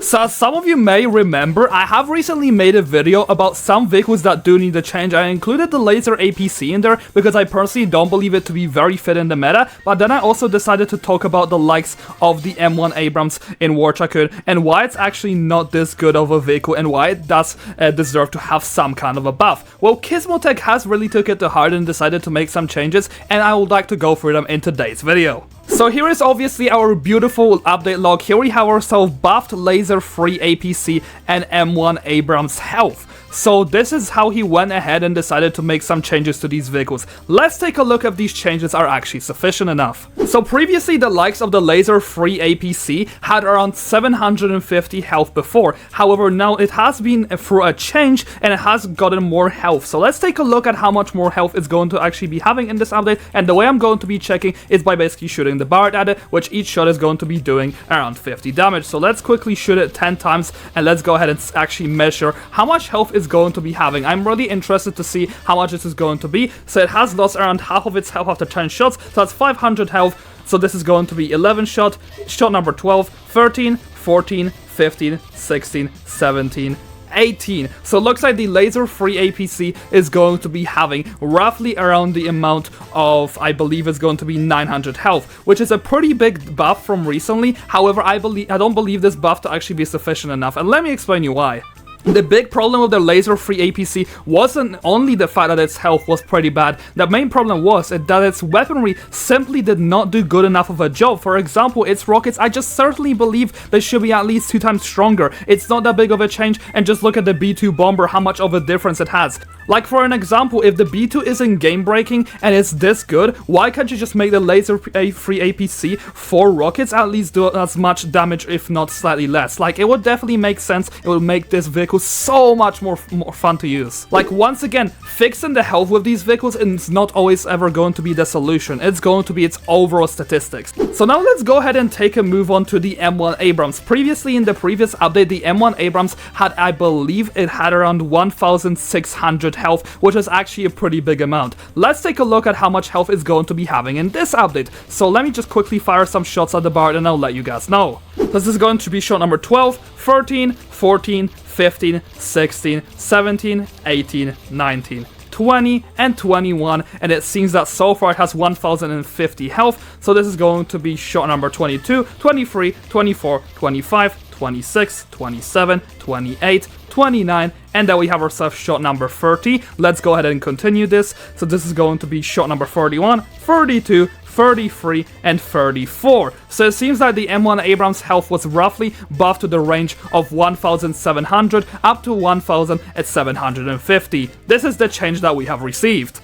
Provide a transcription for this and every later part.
So as some of you may remember, I have recently made a video about some vehicles that do need a change. I included the laser APC in there because I personally don't believe it to be very fit in the meta, but then I also decided to talk about the likes of the M1 Abrams in War Tycoon and why it's actually not this good of a vehicle and why it does deserve to have some kind of a buff. Well, Gizmotech has really took it to heart and decided to make some changes, and I would like to go through them in today's video. So here is obviously our beautiful update log. Here we have ourselves buffed laser-free APC and M1 Abrams health. So this is how he went ahead and decided to make some changes to these vehicles. Let's take a look if these changes are actually sufficient enough. So previously the likes of the laser-free APC had around 750 health before. However, now it has been through a change and it has gotten more health. So let's take a look at how much more health it's going to actually be having in this update. And the way I'm going to be checking is by basically shooting the barret at it, which each shot is going to be doing around 50 damage. So let's quickly shoot it 10 times and let's go ahead and actually measure how much health is going to be having. I'm really interested to see how much this is going to be. So it has lost around half of its health after 10 shots, so that's 500 health. So this is going to be 11 shot number 12, 13, 14, 15, 16, 17, 18. So it looks like the laser-free APC is going to be having roughly around the amount of, I believe it's going to be 900 health, which is a pretty big buff from recently. However, I don't believe this buff to actually be sufficient enough, and let me explain you why. The big problem with the laser-free APC wasn't only the fact that its health was pretty bad. The main problem was that its weaponry simply did not do good enough of a job. For example, its rockets, I just certainly believe they should be at least 2 times stronger. It's not that big of a change, and just look at the B2 bomber, how much of a difference it has. Like for an example, if the B2 isn't game-breaking and it's this good, why can't you just make the laser-free APC 4 rockets at least do as much damage, if not slightly less? Like, it would definitely make sense. It would make this vehicle so much more fun to use. Like, once again, fixing the health with these vehicles is not always ever going to be the solution. It's going to be its overall statistics. So now let's go ahead and take a move on to the M1 Abrams. Previously, in the previous update, the M1 Abrams had, I believe, it had around 1,600 health, which is actually a pretty big amount. Let's take a look at how much health it's going to be having in this update. So let me just quickly fire some shots at the barret and I'll let you guys know. This is going to be shot number 12, 13, 14, 15, 16, 17, 18, 19, 20, and 21, and it seems that so far it has 1,050 health, so this is going to be shot number 22, 23, 24, 25, 26, 27, 28, 29, and then we have ourselves shot number 30. Let's go ahead and continue this. So this is going to be shot number 31, 32, 33, and 34. So it seems like the M1 Abrams health was roughly buffed to the range of 1,700 up to 1,750. This is the change that we have received.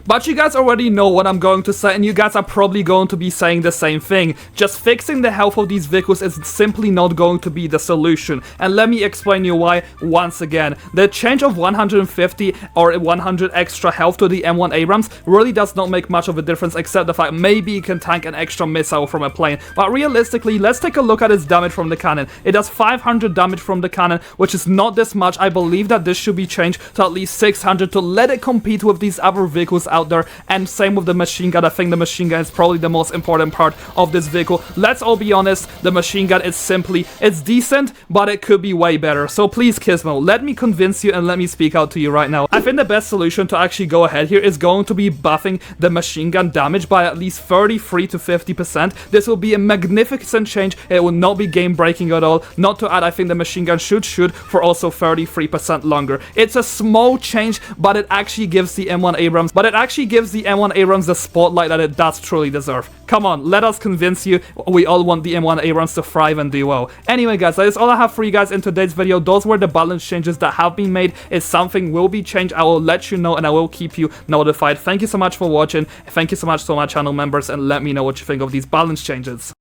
But you guys already know what I'm going to say, and you guys are probably going to be saying the same thing. Just fixing the health of these vehicles is simply not going to be the solution. And let me explain you why once again. The change of 150 or 100 extra health to the M1 Abrams really does not make much of a difference, except the fact maybe it can tank an extra missile from a plane. But realistically, let's take a look at its damage from the cannon. It does 500 damage from the cannon, which is not this much. I believe that this should be changed to at least 600 to let it compete with these other vehicles out there, and same with the machine gun. I think the machine gun is probably the most important part of this vehicle. Let's all be honest, the machine gun is simply, it's decent, but it could be way better. So please, Gizmo, let me convince you and let me speak out to you right now. I think the best solution to actually go ahead here is going to be buffing the machine gun damage by at least 33 to 50%. This will be a magnificent change. It will not be game breaking at all. Not to add, I think the machine gun should shoot for also 33% longer. It's a small change, but it actually gives the M1 Abrams the spotlight that it does truly deserve. Come on, let us convince you. We all want the M1 Abrams to thrive and do well. Anyway guys, that is all I have for you guys in today's video. Those were the balance changes that have been made. If something will be changed, I will let you know and I will keep you notified. Thank you so much for watching. Thank you so much to my channel members, and let me know what you think of these balance changes.